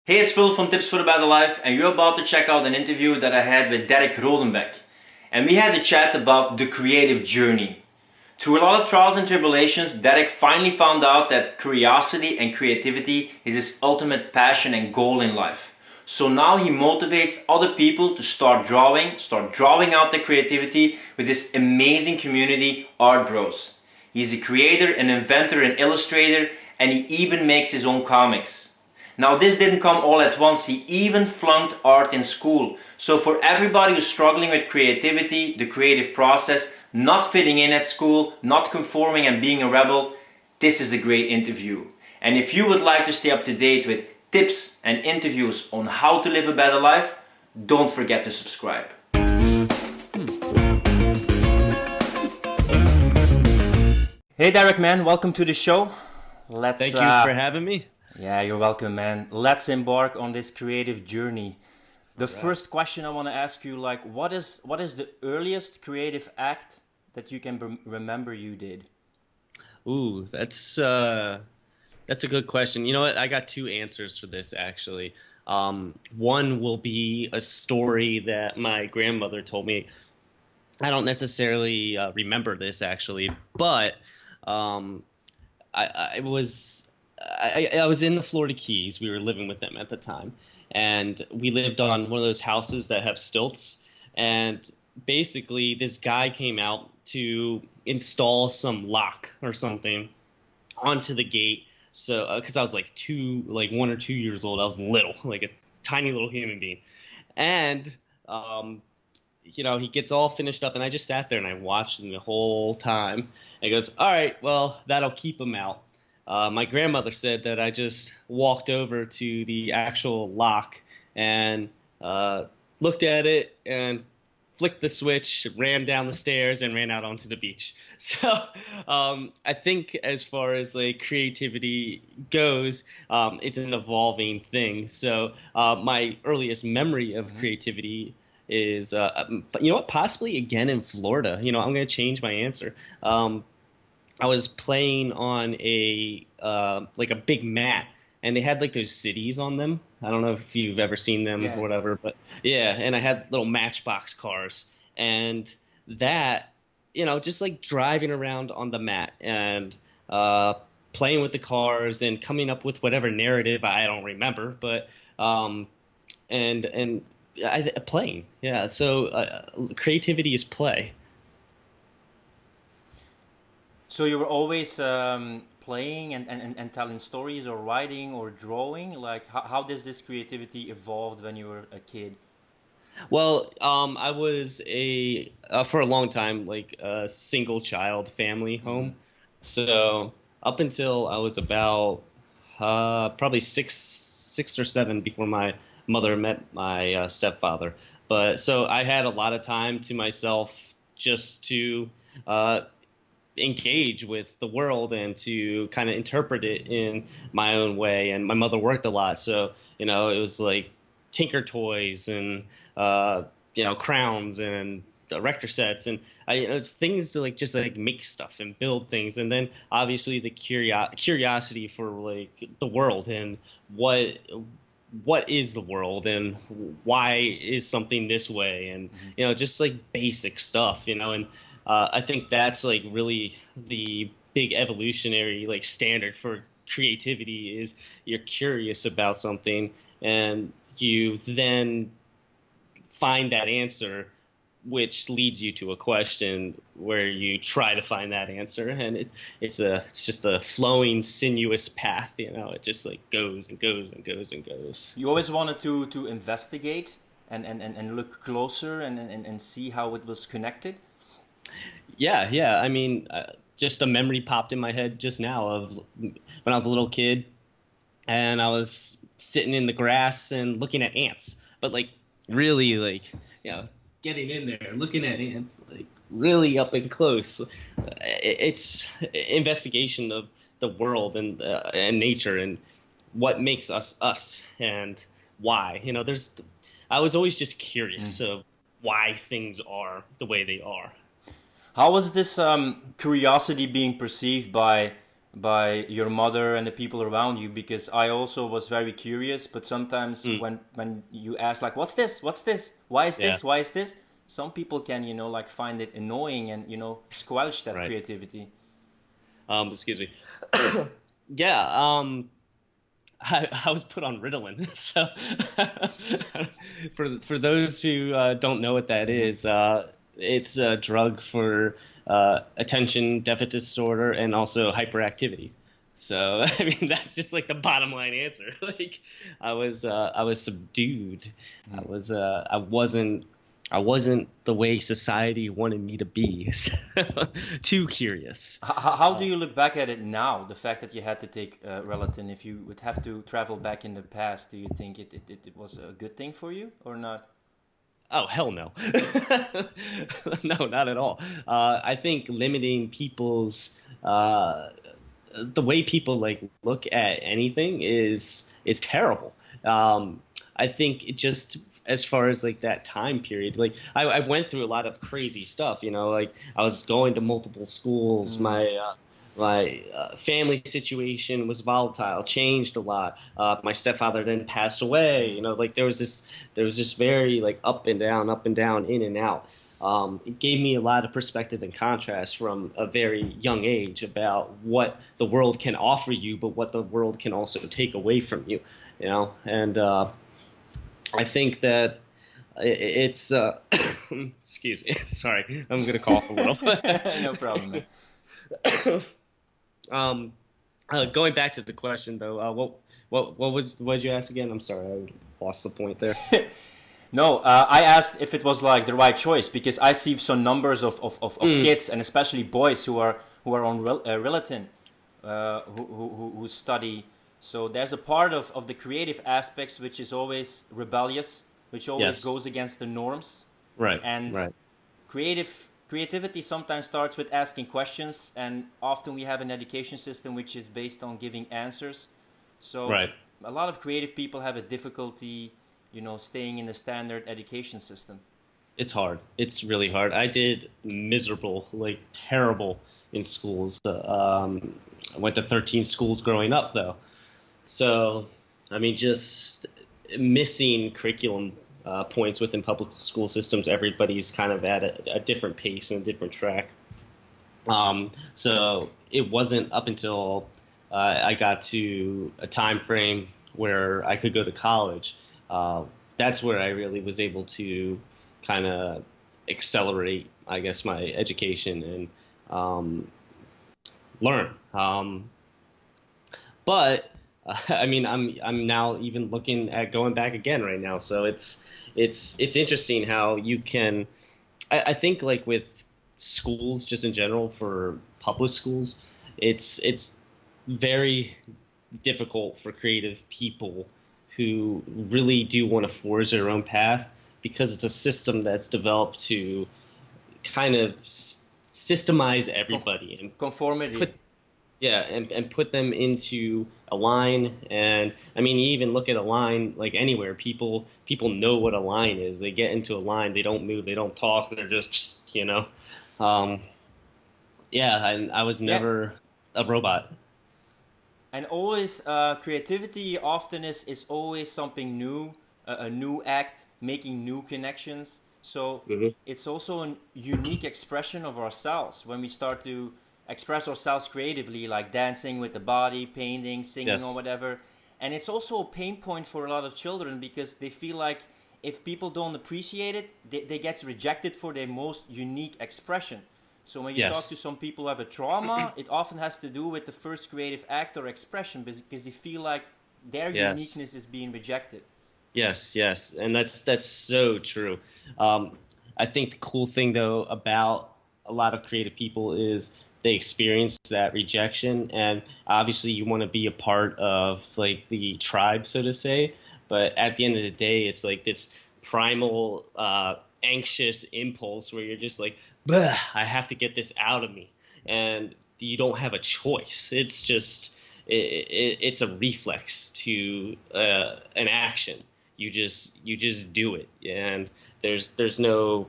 Hey, it's Phil from Tips for the Better Life, and you're about to check out an interview that I had with Rodenbeck. And we had a chat about the creative journey. Through a lot of trials and tribulations, Derek finally found out that curiosity and creativity is his ultimate passion and goal in life. So now he motivates other people to start drawing out their creativity with this amazing community, Art Bros. He's a creator, an inventor, an illustrator, and he even makes his own comics. Now this didn't come all at once, he even flunked art in school. So for everybody who's struggling with creativity, the creative process, not fitting in at school, not conforming and being a rebel, this is a great interview. And if you would like to stay up to date with tips and interviews on how to live a better life, don't forget to subscribe. Hey Derek, man, welcome to the show. Thank you for having me. Yeah, you're welcome, man. Let's embark on this creative journey. The Right. first question I want to ask you, like, what is the earliest creative act that you can remember you did? Ooh, that's a good question. You know what? I got two answers for this actually. One will be a story that my grandmother told me. I don't necessarily remember this actually, but um, I was I was in the Florida Keys. We were living with them at the time, and we lived on one of those houses that have stilts. And basically, this guy came out to install some lock or something onto the gate. So, because I was like 1 or 2 years old, I was little, like a tiny little human being, and um, he gets all finished up, and I just sat there and I watched him the whole time. And he goes, "All right, well, that'll keep him out." My grandmother said that I just walked over to the actual lock and looked at it and flicked the switch, ran down the stairs, and ran out onto the beach. So I think as far as like creativity goes, it's an evolving thing. So my earliest memory of creativity is, you know what, possibly again in Florida. I'm going to change my answer. I was playing on a big mat, and they had like those cities on them. I don't know if you've ever seen them Yeah. or whatever, but yeah. And I had little Matchbox cars, and that, just like driving around on the mat and playing with the cars and coming up with whatever narrative I don't remember, but and playing. Yeah. So creativity is play. So you were always playing and telling stories or writing or drawing? Like, how does this creativity evolved when you were a kid? Well, I was for a long time like a single child family Mm-hmm. home. So up until I was about probably six or seven before my mother met my stepfather. But so I had a lot of time to myself just to uh, engage with the world and to kind of interpret it in my own way. And my mother worked a lot, so it was like Tinker Toys and crowns and erector sets, and it's things to like just like make stuff and build things. And then obviously the curiosity for like the world and what is the world and why is something this way, and just like basic stuff, and I think that's like really the big evolutionary like standard for creativity is you're curious about something and you then find that answer, which leads you to a question where you try to find that answer. And it's just a flowing sinuous path. It just like goes and goes and goes and goes. You always wanted to investigate and look closer and see how it was connected? Yeah, yeah. I mean, just a memory popped in my head just now of when I was a little kid and I was sitting in the grass and looking at ants, but like really like, getting in there, looking at ants, like really up and close. It's investigation of the world and nature and what makes us us and why. I was always just curious of why things are the way they are. How was this curiosity being perceived by your mother and the people around you? Because I also was very curious, but sometimes when you ask like, what's this, why is Yeah. this, why is this, some people can, you know, like find it annoying and, you know, squelch that Right. creativity. Excuse me. Yeah. I was put on Ritalin. So for those who don't know what that Hmm. is, it's a drug for attention deficit disorder and also hyperactivity. So I mean that's just like the bottom line answer. Like I was subdued. I wasn't the way society wanted me to be. So, too curious. How do you look back at it now? The fact that you had to take Relatin, if you would have to travel back in the past, do you think it was a good thing for you or not? Oh, hell no. No, not at all. I think limiting people's the way people like look at anything is terrible. I think it just as far as like that time period, like I went through a lot of crazy stuff, you know, like I was going to multiple schools. Mm. My family situation was volatile, changed a lot. My stepfather then passed away. You know, like there was this very like up and down, in and out. It gave me a lot of perspective and contrast from a very young age about what the world can offer you, but what the world can also take away from you. You know, and I think that it's excuse me, sorry, I'm gonna cough a little. No problem, man. um, Going back to the question though, what did you ask again? I'm sorry, I lost the point there. No, I asked if it was like the right choice because I see some numbers of Mm, kids and especially boys who are on Ritalin, who study. So there's a part of the creative aspects which is always rebellious, which always yes, goes against the norms, right, and right, creativity sometimes starts with asking questions, and often we have an education system which is based on giving answers. So right. a lot of creative people have a difficulty, you know, staying in the standard education system. It's hard. It's really hard. I did miserable, like terrible in schools. I went to 13 schools growing up though. So, I mean, just missing curriculum points within public school systems. Everybody's kind of at a different pace and a different track. So it wasn't up until I got to a time frame where I could go to college. Uh, that's where I really was able to kind of accelerate, I guess, my education and learn. But I mean, I'm now even looking at going back again right now. So it's interesting how you can. I think like with schools, just in general for public schools, it's very difficult for creative people who really do want to forge their own path because it's a system that's developed to kind of systemize everybody and Conformity. put yeah, and put them into a line. And I mean, you even look at a line like anywhere. People know what a line is. They get into a line. They don't move. They don't talk. They're just, you know. Um, yeah, and I was Yeah, never a robot. and always creativity often is always something new, a new act, making new connections. So Hmm. it's also a unique expression of ourselves when we start to express ourselves creatively, like dancing with the body, painting, singing, or Yes. whatever. And it's also a pain point for a lot of children because they feel like if people don't appreciate it, they get rejected for their most unique expression. So when you talk to Yes. some people who have a trauma, it often has to do with the first creative act or expression because they feel like their Yes. uniqueness is being rejected. Yes. Yes. And that's so true. Um, I think the cool thing though about a lot of creative people is they experience that rejection, and obviously you want to be a part of like the tribe, so to say. But at the end of the day, it's like this primal, anxious impulse where you're just like, "Bleh, I have to get this out of me," and you don't have a choice. It's just it's a reflex to an action. You just do it, and there's no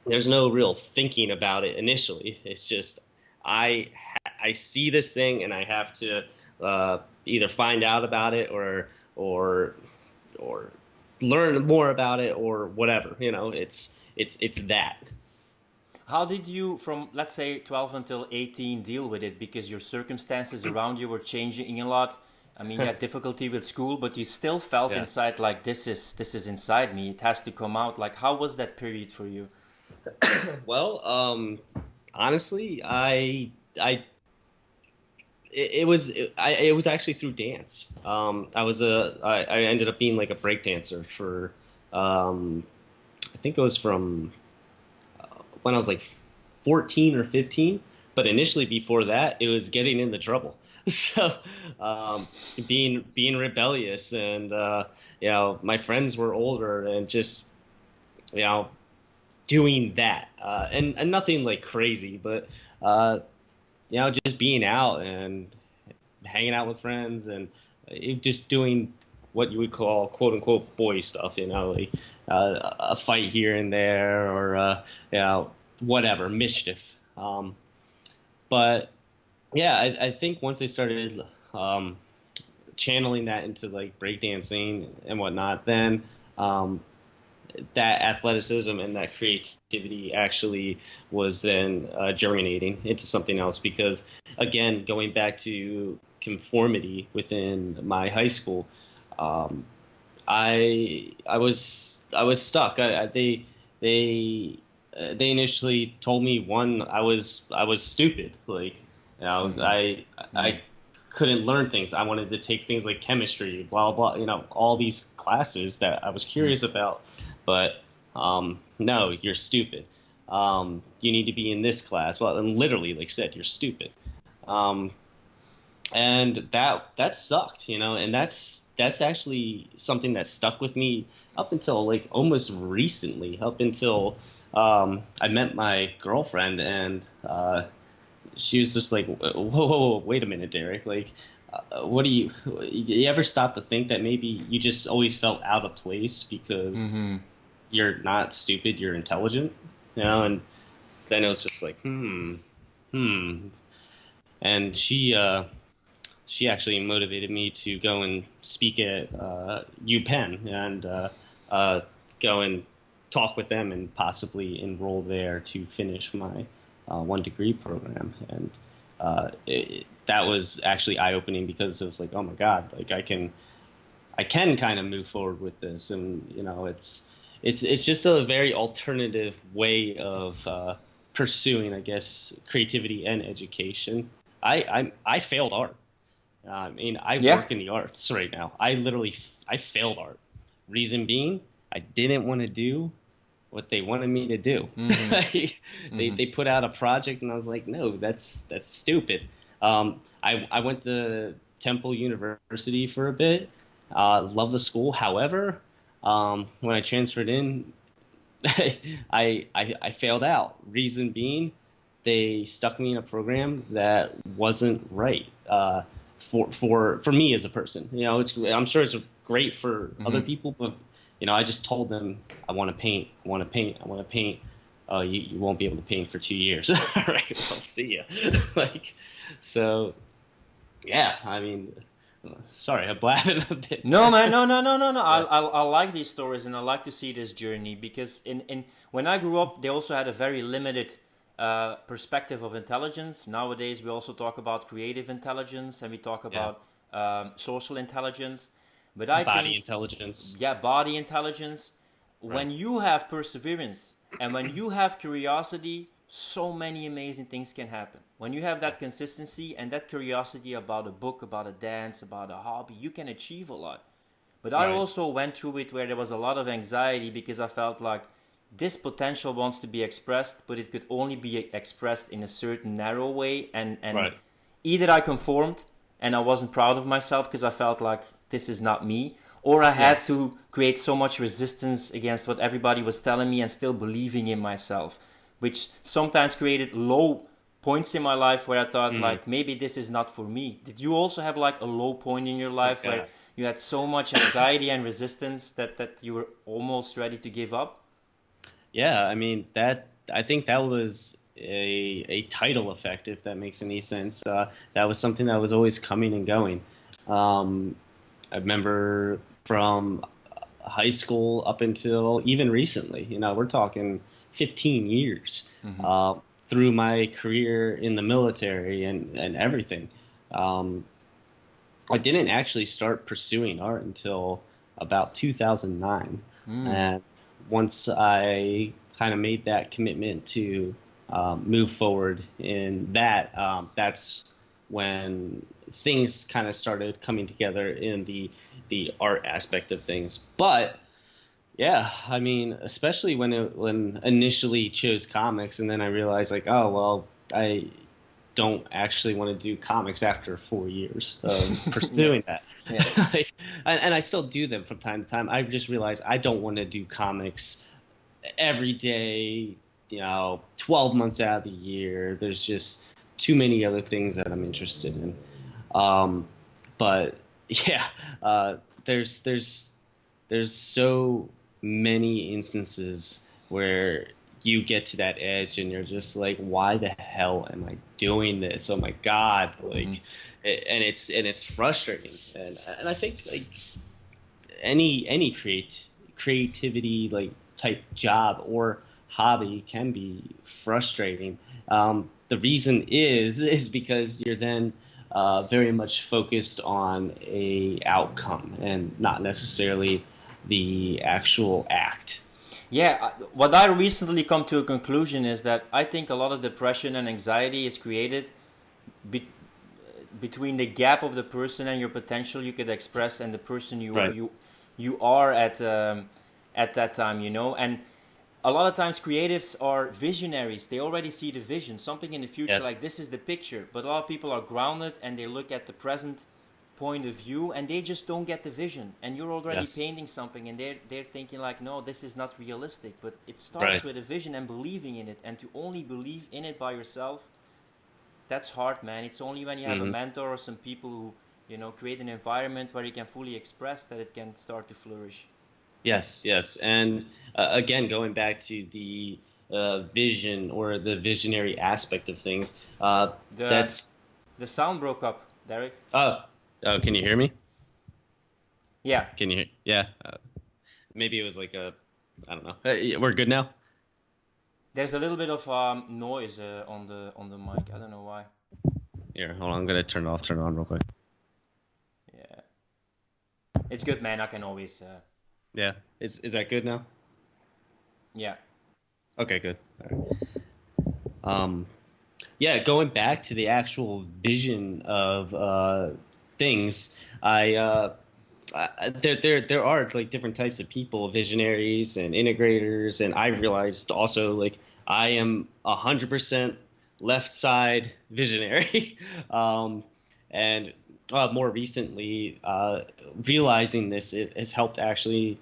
real thinking about it initially. It's just I I see this thing and I have to either find out about it or or learn more about it or whatever. It's that. How did you, from let's say 12 until 18, deal with it? Because your circumstances around you were changing a lot. I mean, you had difficulty with school, but you still felt Yeah. inside like this is inside me. It has to come out. Like, how was that period for you? Well, honestly, it was actually through dance. I ended up being like a break dancer for um, I think it was from when I was like 14 or 15. But initially, before that, it was getting into trouble. So, being rebellious, and my friends were older, and just you know, doing that, and nothing like crazy, but just being out and hanging out with friends, and just doing what you would call quote unquote boy stuff, like a fight here and there, or whatever mischief. But yeah, I think once I started um, channeling that into like breakdancing and whatnot, then that athleticism and that creativity actually was then germinating into something else. Because again, going back to conformity within my high school, um, I was stuck. They initially told me, one, I was stupid. Like, Mm-hmm. I couldn't learn things. I wanted to take things like chemistry, blah blah. All these classes that I was curious about, but no, you're stupid. You need to be in this class. Well, and literally, like I said, you're stupid. Um, and that sucked, and that's actually something that stuck with me up until like almost recently, up until I met my girlfriend, and she was just like, whoa, whoa, whoa, wait a minute, Derek, like what do you ever stop to think that maybe you just always felt out of place because Mm-hmm. you're not stupid, you're intelligent, and then it was just like, hmm. And she actually motivated me to go and speak at UPenn, and uh, go and talk with them and possibly enroll there to finish my 1 degree program. And that was actually eye opening, because it was like, oh my God, like I can kind of move forward with this, and it's just a very alternative way of pursuing, I guess, creativity and education. I failed art. I mean, I Yeah. work in the arts right now. I failed art. Reason being, I didn't want to do what they wanted me to do. Mm-hmm. they Mm-hmm. they put out a project, and I was like, no, that's stupid. I went to Temple University for a bit. Love the school. However, when I transferred in, I failed out. Reason being, they stuck me in a program that wasn't right for me as a person. I'm sure it's great for other Mm-hmm. people, but I just told them, I want to paint, I want to paint, I want to paint. You won't be able to paint for 2 years. All right, well, see ya. Like, so yeah. I mean, sorry, I'm blabbing a bit. No, man, no, no, no, no, no. Yeah, I like these stories, and I like to see this journey because in when I grew up, they also had a very limited perspective of intelligence. Nowadays, we also talk about creative intelligence, and we talk yeah. about social intelligence. But I Body think, intelligence. yeah, body intelligence. Right. When you have perseverance and when you have curiosity, so many amazing things can happen. When you have Yeah. that consistency and that curiosity about a book, about a dance, about a hobby, you can achieve a lot. But I Right. also went through it where there was a lot of anxiety because I felt like this potential wants to be expressed, but it could only be expressed in a certain narrow way. And Right. either I conformed and I wasn't proud of myself because I felt like this is not me, or I had Yes. to create so much resistance against what everybody was telling me and still believing in myself, which sometimes created low points in my life where I thought Mm. like maybe this is not for me. Did you also have like a low point in your Oh life where God. you had so much anxiety and resistance that you were almost ready to give up? Yeah, I mean, that I think that was a title effect, if that makes any sense. That was something that was always coming and going. I remember from high school up until even recently, we're talking 15 years, through my career in the military and everything. Um, I didn't actually start pursuing art until about 2009. And once I kind of made that commitment to move forward in that, that's when things kind of started coming together in the art aspect of things. But yeah, I mean, especially when initially chose comics, and then I realized like, oh well, I don't actually want to do comics after 4 years of pursuing that. Yeah. And I still do them from time to time. I've just realized I don't want to do comics every day, 12 months out of the year. There's just too many other things that I'm interested in. But yeah, there's so many instances where you get to that edge and you're just like, why the hell am I doing this? Oh my God. And it's frustrating. And I think like any creativity, like type job or hobby can be frustrating. The reason is because you're then very much focused on a outcome and not necessarily the actual act. Yeah, what I recently come to a conclusion is that I think a lot of depression and anxiety is created be- between the gap of the person and your potential you could express and the person Right. you are at that time, and a lot of times creatives are visionaries. They already see the vision, something in the future, like Yes. this is the picture. But a lot of people are grounded and they look at the present point of view and they just don't get the vision. And you're already Yes. painting something and they're thinking like, no, this is not realistic. But it starts Right. with a vision and believing in it. And to only believe in it by yourself, that's hard, man. It's only when you have a Hmm. mentor or some people who, create an environment where you can fully express that it can start to flourish. Yes. Yes. And again, going back to the vision or the visionary aspect of things, The that's the sound broke up, Derek. oh, oh, can you hear me? Yeah, Can you? Yeah. Maybe it was like I don't know. We're good now. there's a little bit of noise on the mic. I don't know why. Here, hold on. I'm gonna turn it off, turn it on real quick. Yeah, it's good, man. I can always. Yeah. Is that good now? Yeah. Okay, good. All right. Um, yeah, going back to the actual vision of things, there are like different types of people, visionaries and integrators, and I realized also like I am 100% left side visionary, and more recently realizing this, it has helped actually.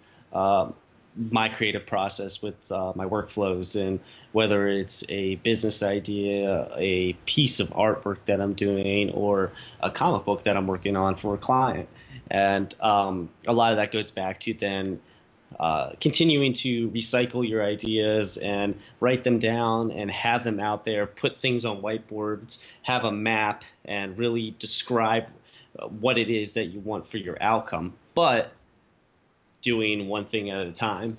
My creative process with my workflows, and whether it's a business idea, a piece of artwork that I'm doing, or a comic book that I'm working on for a client. And a lot of that goes back to then continuing to recycle your ideas and write them down and have them out there, put things on whiteboards, have a map, and really describe what it is that you want for your outcome. But doing one thing at a time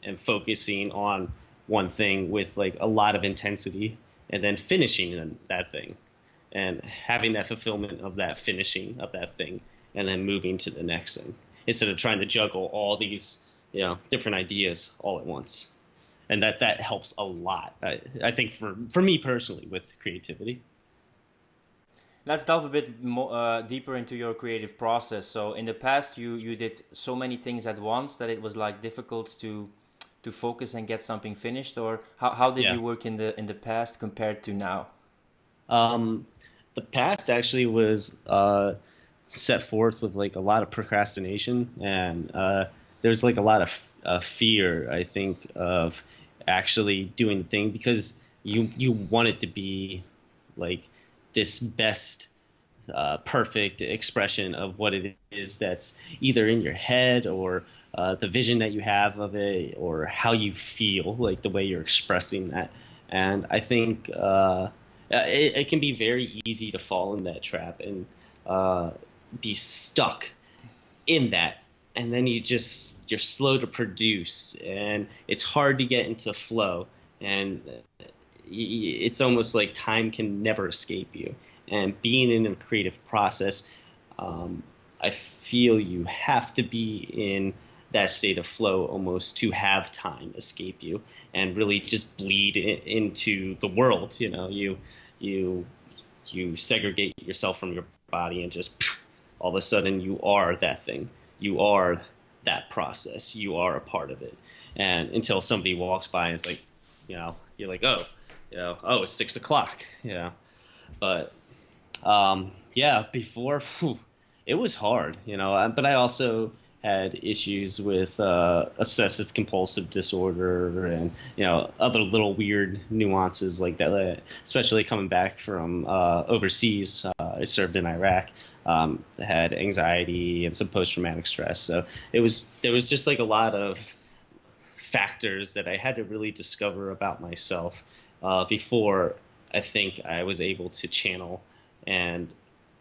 and focusing on one thing with like a lot of intensity, and then finishing that thing and having that fulfillment of that finishing of that thing, and then moving to the next thing instead of trying to juggle all these different ideas all at once. And that helps a lot, I think, for me personally with creativity. Let's delve a bit more deeper into your creative process. So in the past, you did so many things at once that it was like difficult to focus and get something finished. Or how did Yeah. you work in the past compared to now? um the past actually was set forth with like a lot of procrastination, and there's like a lot of fear, I think, of actually doing the thing, because you want it to be like this best perfect expression of what it is that's either in your head, or the vision that you have of it, or how you feel, like the way you're expressing that. And I think it can be very easy to fall in that trap and uh, be stuck in that. And then you're slow to produce, and it's hard to get into flow. And it's almost like time can never escape you. And being in a creative process, um, I feel you have to be in that state of flow almost to have time escape you and really just bleed into the world. You you segregate yourself from your body and just all of a sudden you are that thing. You are that process. You are a part of it. And until somebody walks by and it's like, you're like, oh, it's 6 o'clock. But yeah, before, it was hard, but I also had issues with obsessive compulsive disorder and other little weird nuances like that, especially coming back from overseas. I served in Iraq. Had anxiety and some post-traumatic stress, so there was just like a lot of factors that I had to really discover about myself before I think I was able to channel and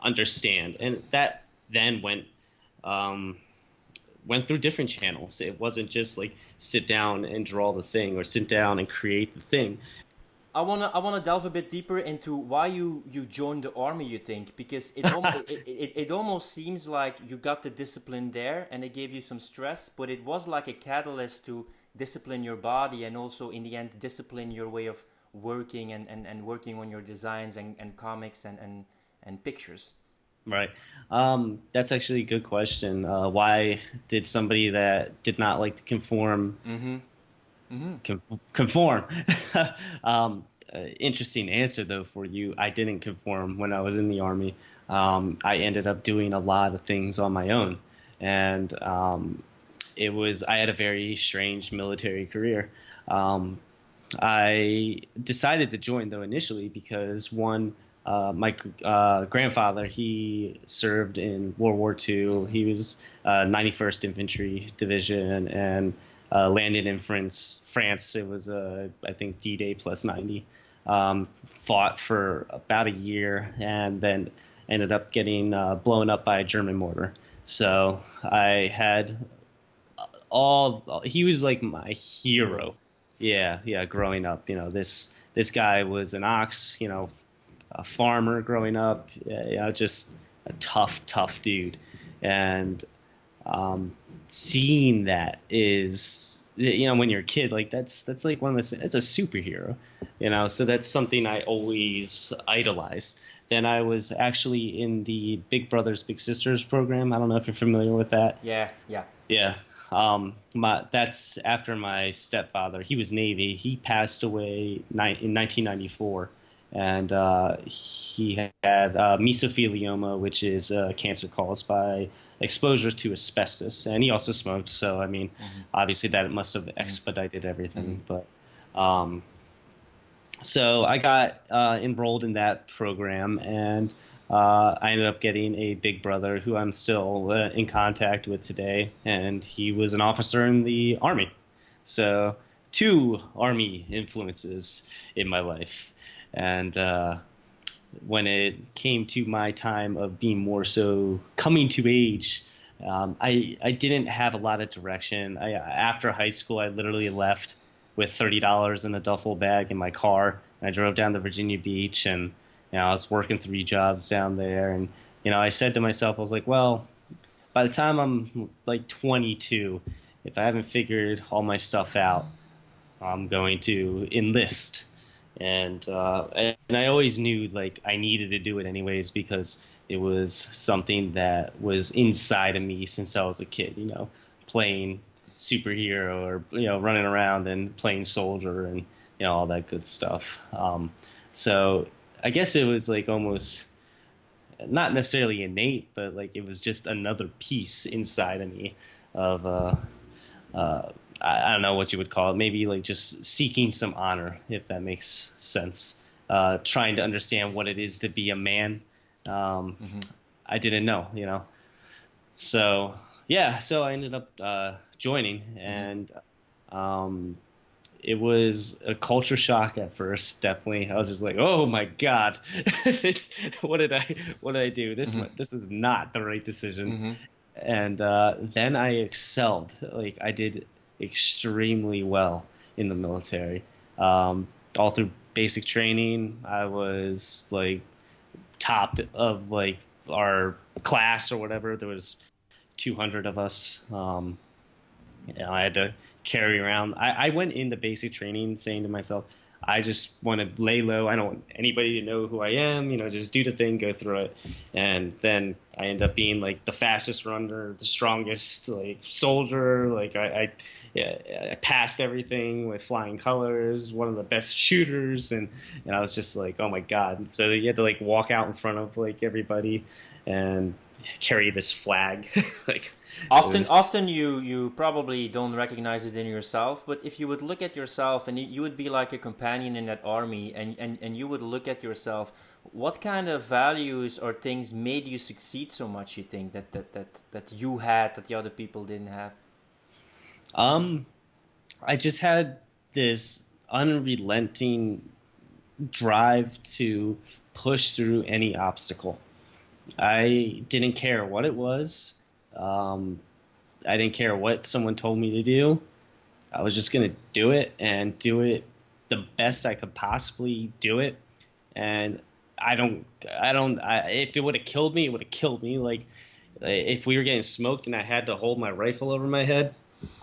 understand. And that then went through different channels. It wasn't just like sit down and draw the thing or sit down and create the thing. I wanna delve a bit deeper into why you joined the army. You think because it almost seems like you got the discipline there and it gave you some stress, but it was like a catalyst to discipline your body and also in the end discipline your way of working and working on your designs and comics and pictures. Right. That's actually a good question. Why did somebody that did not like to conform Mm-hmm. Mm-hmm. conform? Interesting answer though for you. I didn't conform when I was in the army. I ended up doing a lot of things on my own, and I had a very strange military career. Um, I decided to join though initially because one, my grandfather, he served in World War II. He was 91st Infantry Division and landed in France. France. It was I think D-Day plus 90. Fought for about a year and then ended up getting blown up by a German mortar. So I had he was like my hero. Hero. Yeah, growing up, this guy was an ox, a farmer growing up, just a tough dude. And seeing that is, when you're a kid, like that's like one of the, it's a superhero, so that's something I always idolized. Then I was actually in the Big Brothers Big Sisters program. I don't know if you're familiar with that. Yeah, yeah. Yeah. That's after my stepfather. He was Navy. He passed away in 1994, and he had mesothelioma, which is cancer caused by exposure to asbestos, and he also smoked. So, I mean, obviously that must have expedited everything. But so I got enrolled in that program, and I ended up getting a big brother who I'm still in contact with today, and he was an officer in the Army. So two Army influences in my life. And when it came to my time of being more so coming to age, I didn't have a lot of direction. After high school, I literally left with $30 in a duffel bag in my car. And I drove down to Virginia Beach, and I was working 3 jobs down there. And I said to myself, I was like, well, by the time I'm like 22, if I haven't figured all my stuff out, I'm going to enlist. And I always knew like I needed to do it anyways because it was something that was inside of me since I was a kid, playing superhero or running around and playing soldier and all that good stuff. So I guess it was like almost not necessarily innate, but like it was just another piece inside of me of I don't know what you would call it, maybe like just seeking some honor, if that makes sense. Trying to understand what it is to be a man. I didn't know. So yeah, so I ended up joining, and it was a culture shock at first, definitely. I was just like, "Oh my God, this, what did I what did I do? Hmm. This was not the right decision." Hmm. And then I excelled. Like I did extremely well in the military. All through basic training, I was like top of like our class or whatever. There was 200 of us. I had to carry around. I went into basic training saying to myself, I just want to lay low. I don't want anybody to know who I am. Just do the thing, go through it. And then I end up being like the fastest runner, the strongest like soldier. Like yeah, I passed everything with flying colors, one of the best shooters, and I was just like, oh my God. And so you had to like walk out in front of like everybody and carry this flag. Like it Often, was. often you probably don't recognize it in yourself, but if you would look at yourself and you would be like a companion in that army, and you would look at yourself, what kind of values or things made you succeed so much? You think that you had that the other people didn't have? Um, I just had this unrelenting drive to push through any obstacle. I didn't care what it was. Um, I didn't care what someone told me to do. I was just gonna do it and do it the best I could possibly do it. And if it would have killed me, it would have killed me. Like, if we were getting smoked and I had to hold my rifle over my head,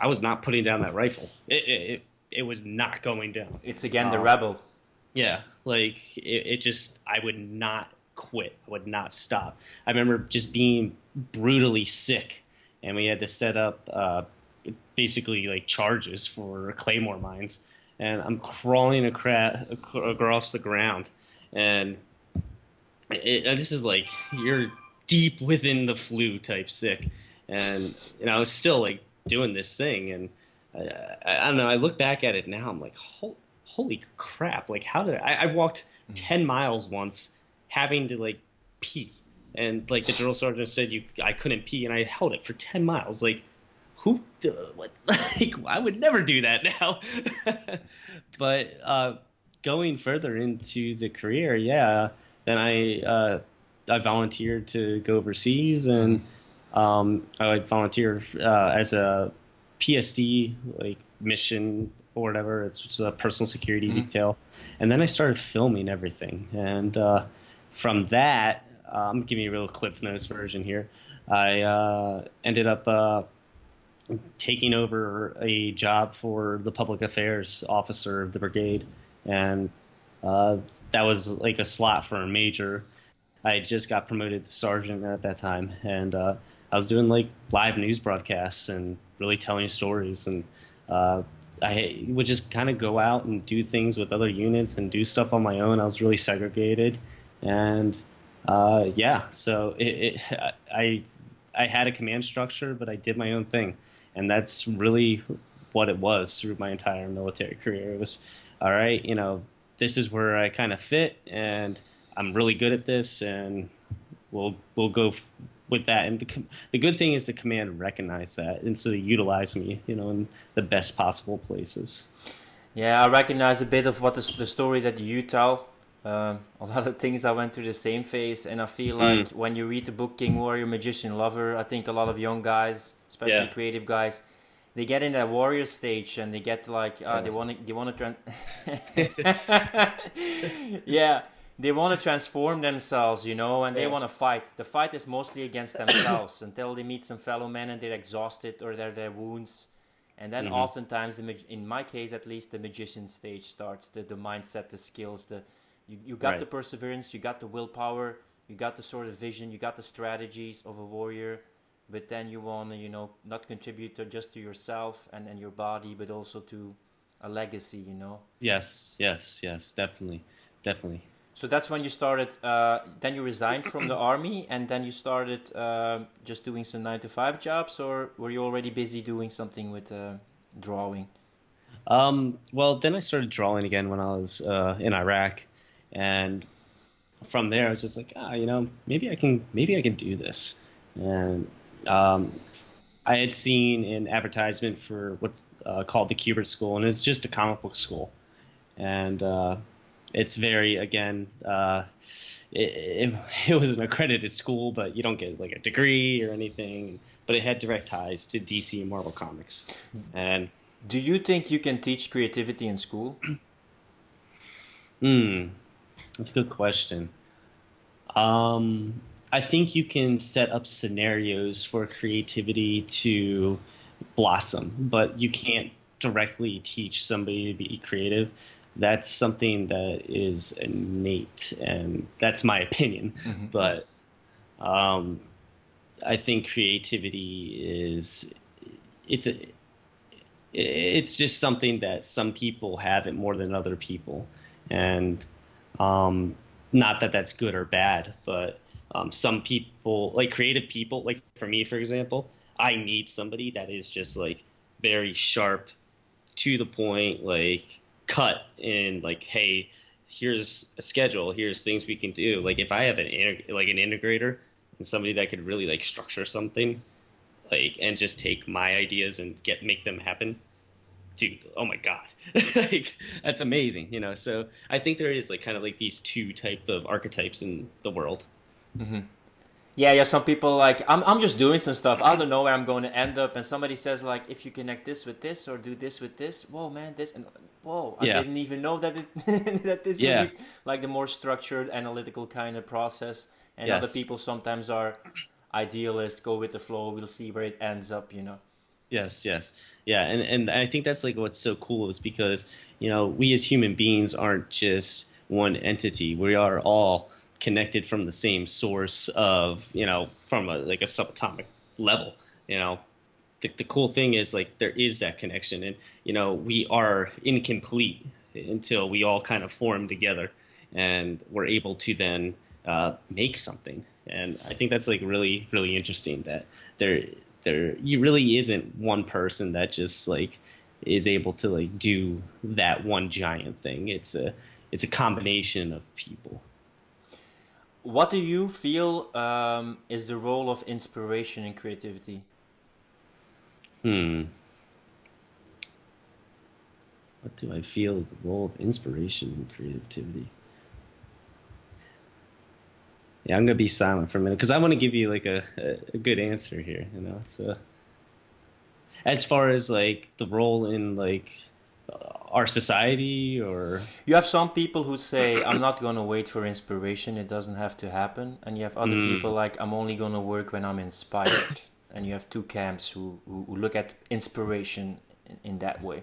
I was not putting down that rifle. It was not going down. It's again the Um, rebel. yeah, like it just, I would not quit. I would not stop. I remember just being brutally sick, and we had to set up basically like charges for claymore mines, and I'm crawling across the ground, and this is like you're deep within the flu type sick, and I was still like doing this thing, and I don't know. I look back at it now. I'm like, holy crap! Like, how did I walked 10 miles once, having to like pee, and like the drill sergeant said I couldn't pee, and I held it for 10 miles. Like, what? Like, I would never do that now. But going further into the career, yeah, then I volunteered to go overseas, Hmm. and I would volunteer as a PSD like mission or whatever. It's just a personal security Hmm. detail, and then I started filming everything, and from that, I'm giving you a real Cliff Notes version here. I ended up taking over a job for the public affairs officer of the brigade, and uh, that was like a slot for a major. I had just got promoted to sergeant at that time, and I was doing like live news broadcasts and really telling stories, and uh, I would just kind of go out and do things with other units and do stuff on my own. I was really segregated, and yeah, so I had a command structure, but I did my own thing, and that's really what it was through my entire military career. It was all right, this is where I kind of fit, and I'm really good at this, and we'll go with that. And the good thing is the command recognized that, and so they utilize me, in the best possible places. Yeah, I recognize a bit of what the story that you tell. A lot of things I went through the same phase, and I feel like Mm, when you read the book King Warrior Magician Lover, I think a lot of young guys, especially yeah. creative guys, they get in that warrior stage and they get like Uh, they want to yeah, they want to transform themselves, and they yeah. want to fight. The fight is mostly against themselves until they meet some fellow men and they're exhausted or they're their wounds. And then Hmm. oftentimes, in my case at least, the magician stage starts. The mindset, the skills, you got the Right. perseverance, you got the willpower, you got the sort of vision, you got the strategies of a warrior. But then you want to, not contribute just to yourself and your body, but also to a legacy. Yes. Yes. Yes. Definitely. Definitely. So that's when you started. Then you resigned from the army, and then you started just doing some 9 to 5 jobs, or were you already busy doing something with drawing? Well, then I started drawing again when I was in Iraq, and from there I was just like, maybe I can do this, and um, I had seen an advertisement for what's called the Kubert School, and it's just a comic book school, and it's very again. It was an accredited school, but you don't get like a degree or anything. But it had direct ties to DC and Marvel Comics. And Do you think you can teach creativity in school? that's a good question. I think you can set up scenarios for creativity to blossom, but you can't directly teach somebody to be creative. That's something that is innate, and that's my opinion. But um, I think creativity is it's a it's just something that some people have it more than other people, and um, not that that's good or bad, but some people, like creative people, like for me, for example, I need somebody that is just like very sharp, to the point, like cut in, like, hey, here's a schedule, here's things we can do. Like if I have like an integrator and somebody that could really like structure something, like, and just take my ideas and make them happen, dude, oh my god, like that's amazing, you know. So I think there is like kind of like these two type of archetypes in the world. Yeah, yeah. Some people like I'm just doing some stuff. I don't know where I'm going to end up, and somebody says like, if you connect this with this or do this with this, whoa, man, this and whoa, I Yeah, didn't even know that that this would yeah, be like the more structured, analytical kind of process. And other yes, people sometimes are idealist, go with the flow. We'll see where it ends up, yes, yes, yeah. And I think that's like what's so cool is because, you know, we as human beings aren't just one entity. We are all connected from the same source of, you know, from a like a subatomic level, you know. The cool thing is like there is that connection, and you know we are incomplete until we all kind of form together and we're able to then make something. And I think that's like really really interesting that there you really isn't one person that just like is able to like do that one giant thing. It's a combination of people. What do you feel is the role of inspiration in creativity? Hmm. What do I feel is the role of inspiration in creativity? Yeah, I'm gonna be silent for a minute because I want to give you like a good answer here. You know, it's as far as like the role in like our society or You have some people who say, I'm not going to wait for inspiration, it doesn't have to happen. And you have other people mm, like, I'm only going to work when I'm inspired. And you have two camps who look at inspiration in that way.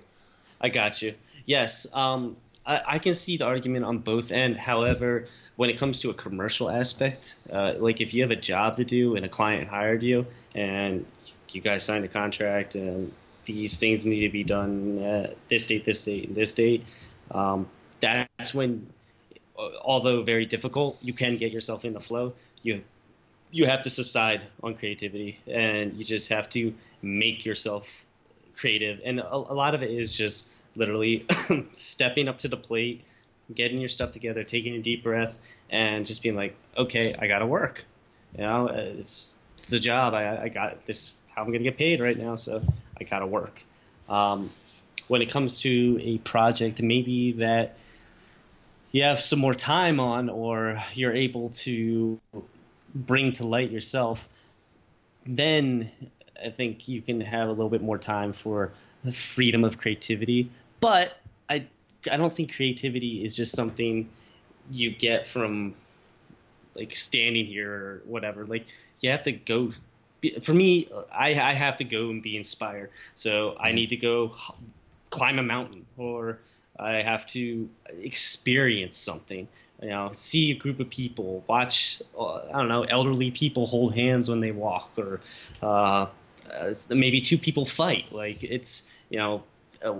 I got you. Yes, I can see the argument on both end. However, when it comes to a commercial aspect, like if you have a job to do and a client hired you and you guys signed a contract and these things need to be done at this date, and this date, that's when, although very difficult, you can get yourself in the flow. You have to subside on creativity and you just have to make yourself creative. And a lot of it is just literally stepping up to the plate, getting your stuff together, taking a deep breath, and just being like, okay, I got to work. You know, it's the job. I got this, how I'm going to get paid right now. So I got to work. When it comes to a project, maybe that you have some more time on, or you're able to bring to light yourself, then I think you can have a little bit more time for the freedom of creativity. But I I don't think creativity is just something you get from like standing here or whatever. Like you have to go. For me, I have to go and be inspired. So I need to go climb a mountain, or I have to experience something. You know, see a group of people, watch, I don't know, elderly people hold hands when they walk, or maybe two people fight. Like it's, you know, uh,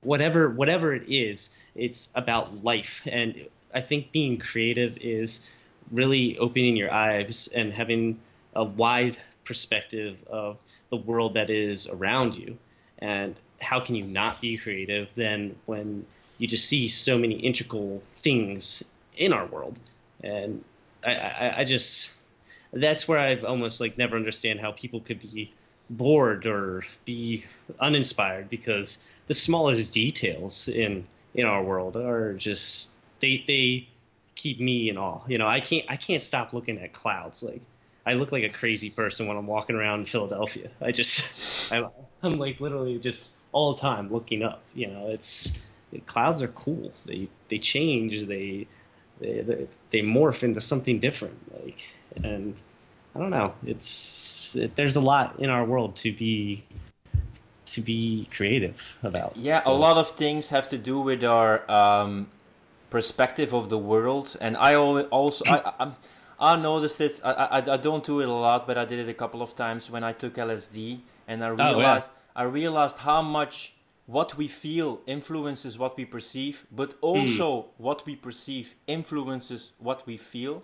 whatever it is, it's about life. And I think being creative is really opening your eyes and having a wide perspective of the world that is around you. And how can you not be creative then when you just see so many integral things in our world? And I just, that's where I've almost like never understand how people could be bored or be uninspired because the smallest details in our world are just they keep me in awe. I can't stop looking at clouds. Like I look like a crazy person when I'm walking around in Philadelphia. I'm, I'm like literally just all the time looking up. It's clouds are cool. They change. They morph into something different. And I don't know. There's a lot in our world to be creative about. Yeah, a So, lot of things have to do with our perspective of the world, and also I noticed it. I don't do it a lot, but I did it a couple of times when I took LSD, and oh yeah, I realized how much what we feel influences what we perceive, but mm, also what we perceive influences what we feel.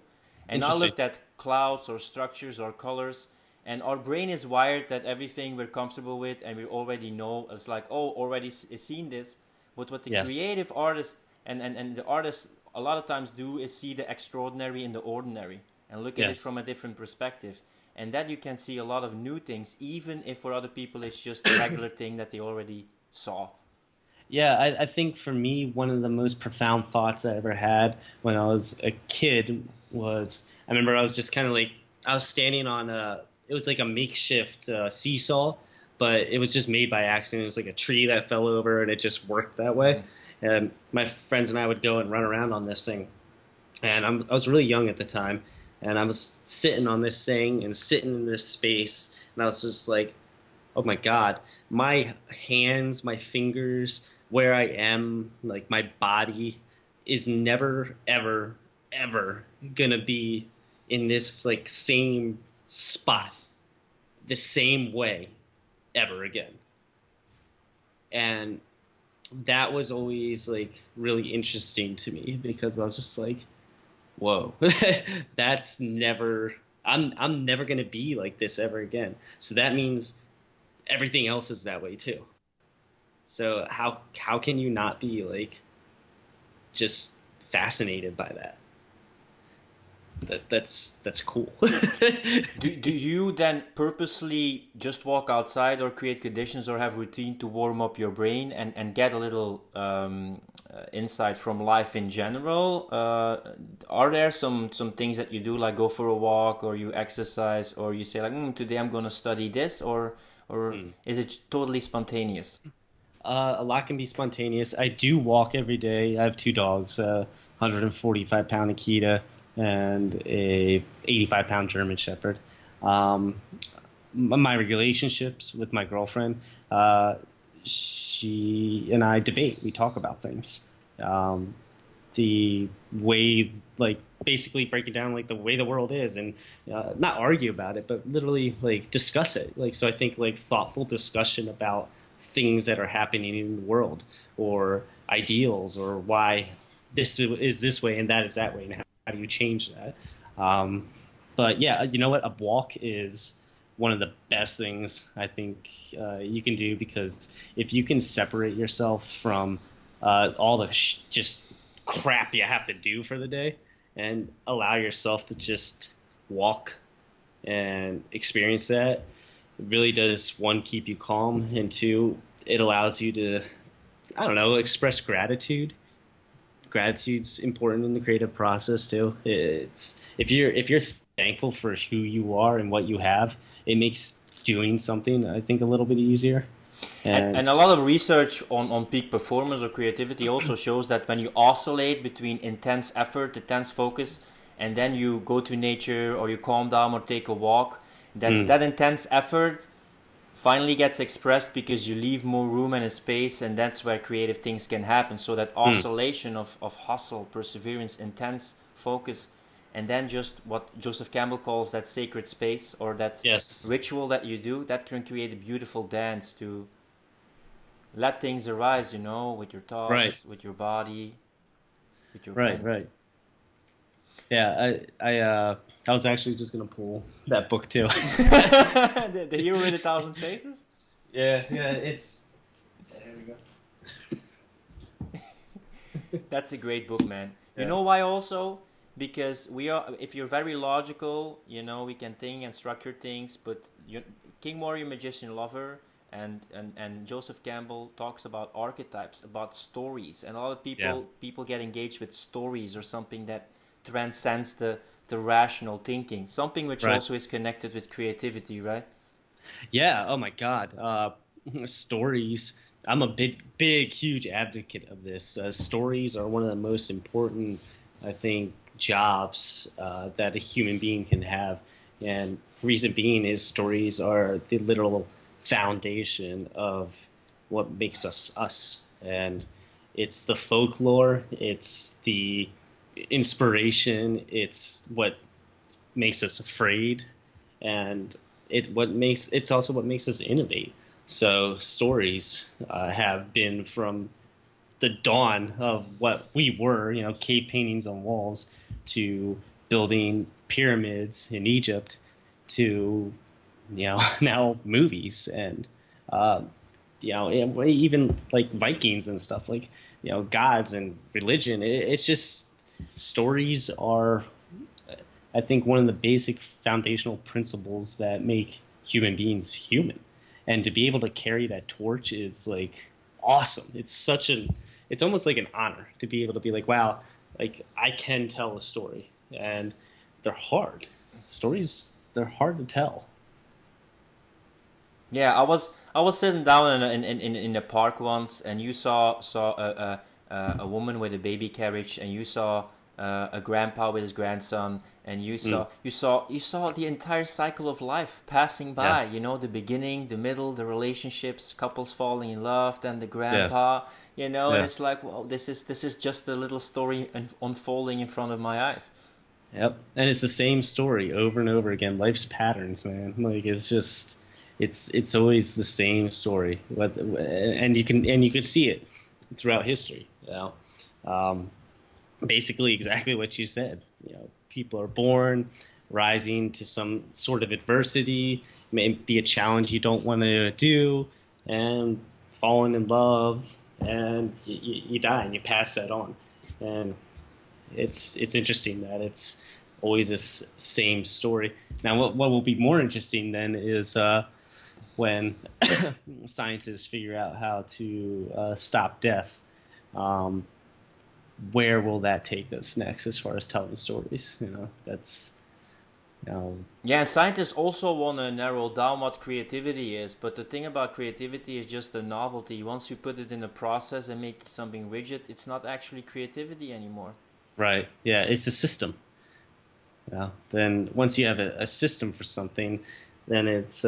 And I interesting. looked at clouds or structures or colors, and our brain is wired that everything we're comfortable with and we already know, it's like, oh, already seen this. But what the Yes, creative artist and the artists a lot of times do is see the extraordinary in the ordinary and look at it from yes. a different perspective. And that you can see a lot of new things, even if for other people it's just a regular thing that they already saw. Yeah, I think for me, one of the most profound thoughts I ever had when I was a kid was I remember I was just kind of like I was standing on it was like a makeshift seesaw, but it was just made by accident. It was like a tree that fell over and it just worked that way. Mm-hmm. And my friends and I would go and run around on this thing. And I was really young at the time, and I was sitting on this thing and sitting in this space, and I was just like, oh my God, my hands, my fingers, where I am, like my body is never, ever, ever gonna be in this like same spot, the same way ever again. And that was always like really interesting to me because I was just like, whoa, that's never, I'm never gonna be like this ever again. So that means everything else is that way too. So how can you not be like just fascinated by that? That's cool. Do you then purposely just walk outside or create conditions or have routine to warm up your brain and get a little insight from life in general? Are there some things that you do, like go for a walk or you exercise or you say like, today I'm going to study this, or Hmm. is it totally spontaneous? A lot can be spontaneous. I do walk every day. I have two dogs, 145-pound Akita and a 85-pound German Shepherd. Um, my relationships with my girlfriend, she and I debate. We talk about things. Um, the way, like, basically break it down like the way the world is, and not argue about it, but literally like discuss it. Like, so I think like thoughtful discussion about things that are happening in the world or ideals or why this is this way and that is that way and how do you change that. Um, but yeah, you know what? A walk is one of the best things I think you can do because if you can separate yourself from all the just crap you have to do for the day and allow yourself to just walk and experience that, it really does, one, keep you calm, and two, it allows you to, I don't know, express gratitude. Gratitude's important in the creative process too. It's if you're thankful for who you are and what you have, it makes doing something, I think, a little bit easier. And And a lot of research on peak performance or creativity also shows that when you oscillate between intense effort, intense focus, and then you go to nature or you calm down or take a walk, mm, that intense effort finally gets expressed because you leave more room and a space, and that's where creative things can happen. So that mm, oscillation of hustle, perseverance, intense focus, and then just what Joseph Campbell calls that sacred space or that yes, ritual that you do, that can create a beautiful dance to let things arise, with your right, thoughts, with your body, with your right, pen. right. Yeah, I was actually just gonna pull that book too. The Hero with a Thousand Faces? Yeah, yeah, it's there we go. That's a great book, man. You Yeah. know why also? Because if you're very logical, we can think and structure things, but King Warrior Magician Lover and Joseph Campbell talks about archetypes, about stories, and a lot of Yeah. people get engaged with stories or something that transcends the rational thinking, something which Right. also is connected with creativity, right? Yeah. Oh my God. Stories. I'm a big, huge advocate of this. Stories are one of the most important, I think, jobs that a human being can have. And reason being is stories are the literal foundation of what makes us us. And it's the folklore, it's the inspiration, it's what makes us afraid, and it's also what makes us innovate. So stories have been from the dawn of what we were, cave paintings on walls, to building pyramids in Egypt, to now movies and uh, even like Vikings and stuff, like gods and religion. It's just stories are, I think, one of the basic foundational principles that make human beings human. And to be able to carry that torch is like awesome. It's almost like an honor to be able to be like, wow, like I can tell a story. And they're hard. Stories, they're hard to tell. Yeah, I was sitting down in the park once, and you saw a woman with a baby carriage, and you saw a grandpa with his grandson, and Mm, you saw the entire cycle of life passing yeah. by. You know, the beginning, the middle, the relationships, couples falling in love, then the Yes. grandpa. You know, and Yeah. it's like, wow, this is just a little story unfolding in front of my eyes. Yep. And it's the same story over and over again. Life's patterns, man. Like it's just it's always the same story. And you can see it throughout history, Um, basically exactly what you said. People are born, rising to some sort of adversity, may be a challenge you don't want to do, and falling in love, and you die and you pass that on. And it's interesting that it's always this same story. Now, what will be more interesting then is when scientists figure out how to stop death. Um, where will that take us next as far as telling stories? That's you know, Yeah, and scientists also want to narrow down what creativity is, but the thing about creativity is just the novelty. Once you put it in a process and make something rigid, it's not actually creativity anymore. right. Yeah, it's a system. Then once you have a system for something, then it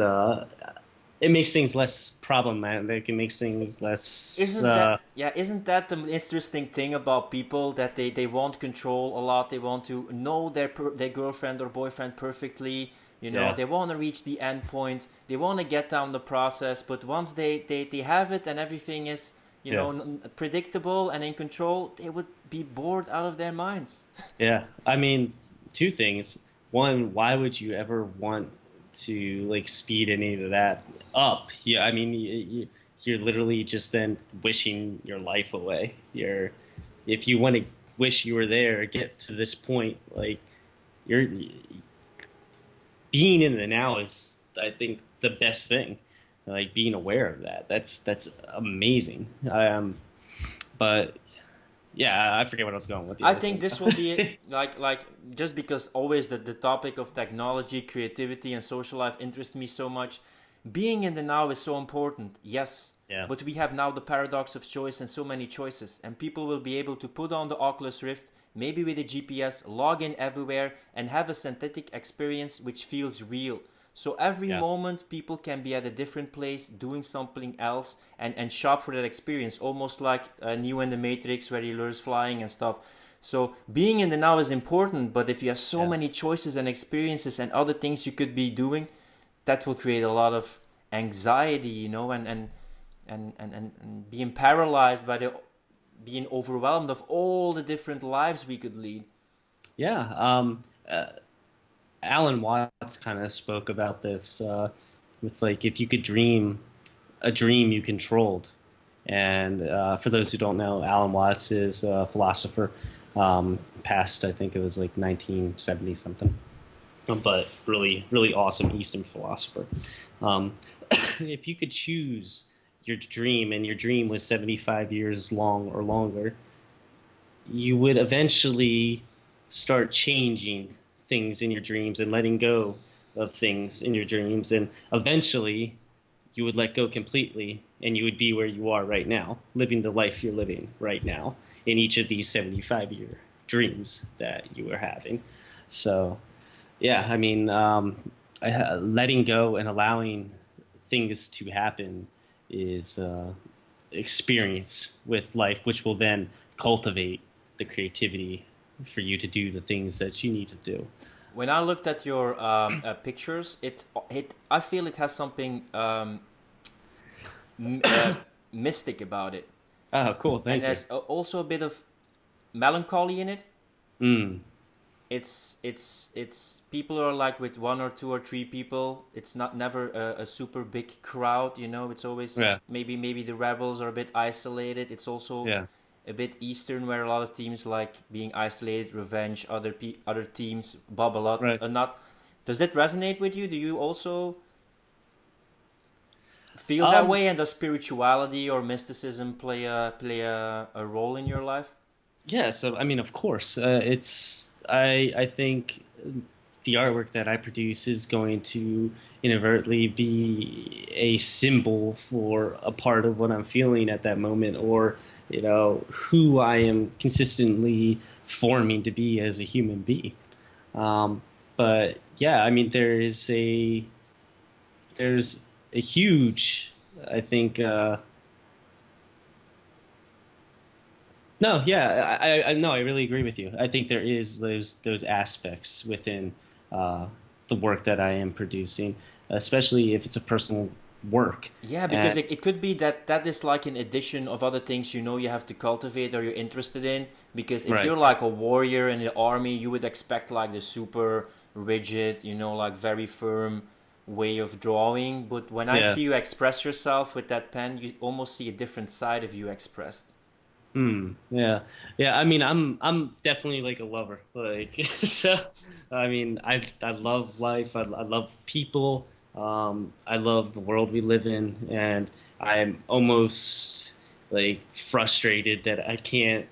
makes things less problematic. It makes things less. Isn't that the interesting thing about people, that they want control a lot. They want to know their girlfriend or boyfriend perfectly. Yeah. They want to reach the end point. They want to get down the process, but once they have it and everything is Yeah. predictable and in control, they would be bored out of their minds. Yeah. I mean, two things. One, why would you ever want to like speed any of that up? Yeah, I mean, you're literally just then wishing your life away. If you want to wish you were there, get to this point, like you're being in the now is, I think, the best thing. Like being aware of that. That's amazing. But yeah, I forget what I was going with the I other think thing. this will be like just because always the topic of technology, creativity, and social life interests me so much. Being in the now is so important, yes, Yeah. but we have now the paradox of choice and so many choices, and people will be able to put on the Oculus Rift, maybe with a GPS, log in everywhere, and have a synthetic experience which feels real. So every Yeah. moment people can be at a different place doing something else, and shop for that experience, almost like Neo in the Matrix where he learns flying and stuff. So being in the now is important, but if you have so Yeah. many choices and experiences and other things you could be doing, that will create a lot of anxiety, and being paralyzed by the being overwhelmed of all the different lives we could lead. Yeah. Alan Watts kind of spoke about this with like if you could dream a dream you controlled. And for those who don't know, Alan Watts is a philosopher, passed, I think it was like 1970 something. but really, really awesome Eastern philosopher. Um, if you could choose your dream, and your dream was 75 years long or longer, you would eventually start changing things in your dreams and letting go of things in your dreams. And eventually, you would let go completely and you would be where you are right now, living the life you're living right now in each of these 75-year dreams that you are having. So, yeah, I mean, letting go and allowing things to happen is experience with life, which will then cultivate the creativity for you to do the things that you need to do. When I looked at your pictures, it I feel it has something m- uh, mystic about it, Oh, cool. and Thank you. there's also a bit of melancholy in it. Mm, It's people are like with one or two or three people. It's not never a super big crowd, you know. It's always yeah, maybe the rebels are a bit isolated. It's also yeah. a bit Eastern where a lot of teams like being isolated, revenge, other teams bob a lot Right. not. Does that resonate with you? Do you also feel that Um, way? And does spirituality or mysticism play a role in your life? yeah, so I mean, of course, I think the artwork that I produce is going to inadvertently be a symbol for a part of what I'm feeling at that moment, or who I am consistently forming to be as a human being. Um, but yeah, I mean, there's a huge, I think. No, yeah, I no, I really agree with you. I think there is those aspects within uh, the work that I am producing, especially if it's a personal work. Yeah, because And it could be that that is like an addition of other things you know you have to cultivate or you're interested in. Because if right, you're like a warrior in the army, you would expect like the super rigid, you know, like very firm way of drawing. But when I yeah, see you express yourself with that pen, you almost see a different side of you expressed. yeah, yeah. I mean, I'm definitely like a lover. Like, so, I mean, I love life. I love people. I love the world we live in, and I'm almost like frustrated that I can't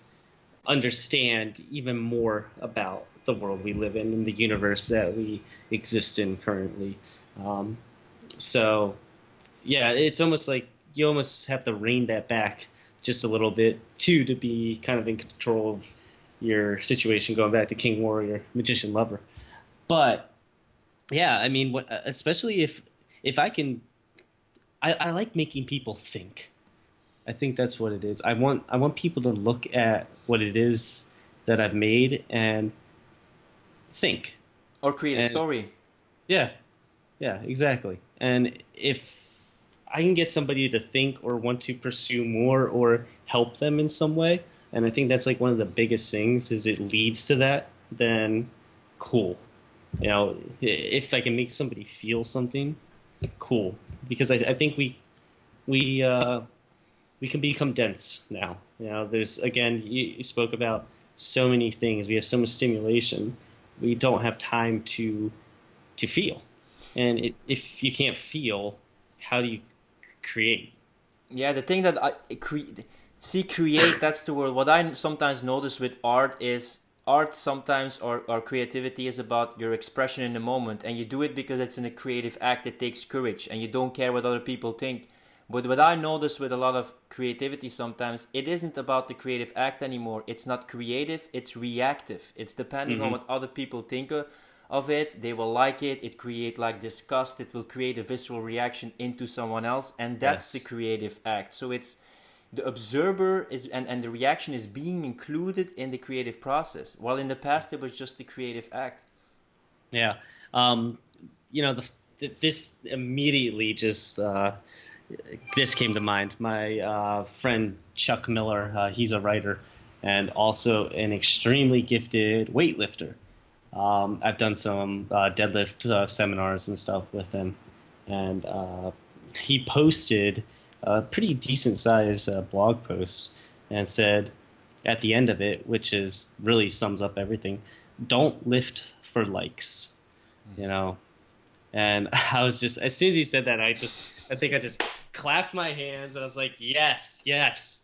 understand even more about the world we live in and the universe that we exist in currently. Um, so yeah, it's almost like you almost have to rein that back just a little bit too to be kind of in control of your situation. Going back to King Warrior, Magician Lover, but yeah, I mean, especially if I can, I like making people think. I think that's what it is. I want people to look at what it is that I've made and think. Or create a And story. yeah, yeah, exactly. And if I can get somebody to think or want to pursue more or help them in some way, and I think that's like one of the biggest things is it leads to that, then cool. If I can make somebody feel something, cool. Because I think we we can become dense now. There's again, you spoke about so many things. We have so much stimulation. We don't have time to feel. And if you can't feel, how do you create? Yeah, the thing that create, that's the word. What I sometimes notice with art is art sometimes or creativity is about your expression in the moment, and you do it because it's in a creative act. It takes courage and you don't care what other people think. But what I notice with a lot of creativity sometimes, it isn't about the creative act anymore. It's not creative, it's reactive. It's depending on Hmm. what other people think of it. They will like it. It create like disgust. It will create a visceral reaction into someone else, and that's the Yes. creative act. So it's the observer is and the reaction is being included in the creative process. While in the past it was just the creative act. Yeah. Um, this immediately just this came to mind. My friend Chuck Miller, he's a writer and also an extremely gifted weightlifter. I've done some deadlift seminars and stuff with him, and he posted a pretty decent sized blog post and said at the end of it, which is really sums up everything: don't lift for likes. you know. And I was just, as soon as he said that, I think I just clapped my hands and I was like, yes, yes.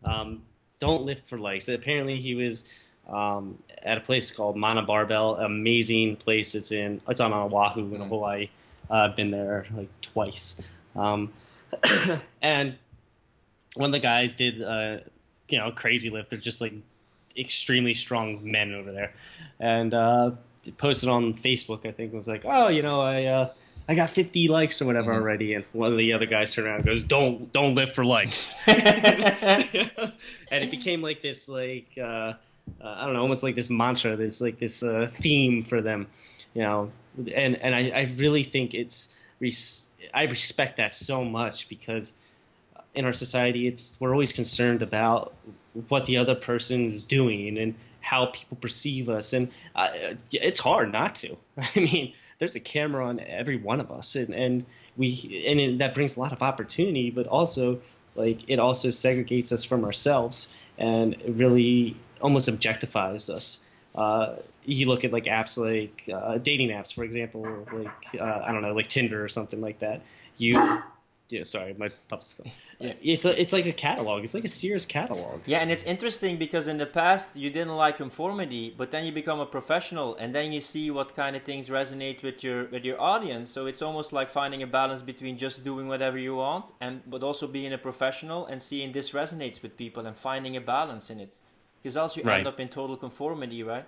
Um, don't live for likes. Apparently he was at a place called Mana Barbell, amazing place. It's on Oahu in Hawaii. I've been there like twice. Um, and one of the guys did, crazy lift. They're just like extremely strong men over there. And posted on Facebook, I think, it was like, oh, I got 50 likes or whatever already, and one of the other guys turned around and goes, don't live for likes. And it became like this, like I don't know, almost like this mantra, this like this theme for them, and I really think I respect that so much, because in our society, we're always concerned about what the other person's doing and how people perceive us, and it's hard not to. I mean, there's a camera on every one of us, and that brings a lot of opportunity, but also it also segregates us from ourselves, and it really almost objectifies us. You look at like apps like dating apps, for example, like I don't know, like Tinder or something like that. Yeah, sorry, my pup's. Yeah. It's like a catalog. It's like a Sears catalog. Yeah, and it's interesting because in the past you didn't like conformity, but then you become a professional, and then you see what kind of things resonate with your audience. So it's almost like finding a balance between just doing whatever you want, but also being a professional and seeing this resonates with people and finding a balance in it. Because else you end up in total conformity, right?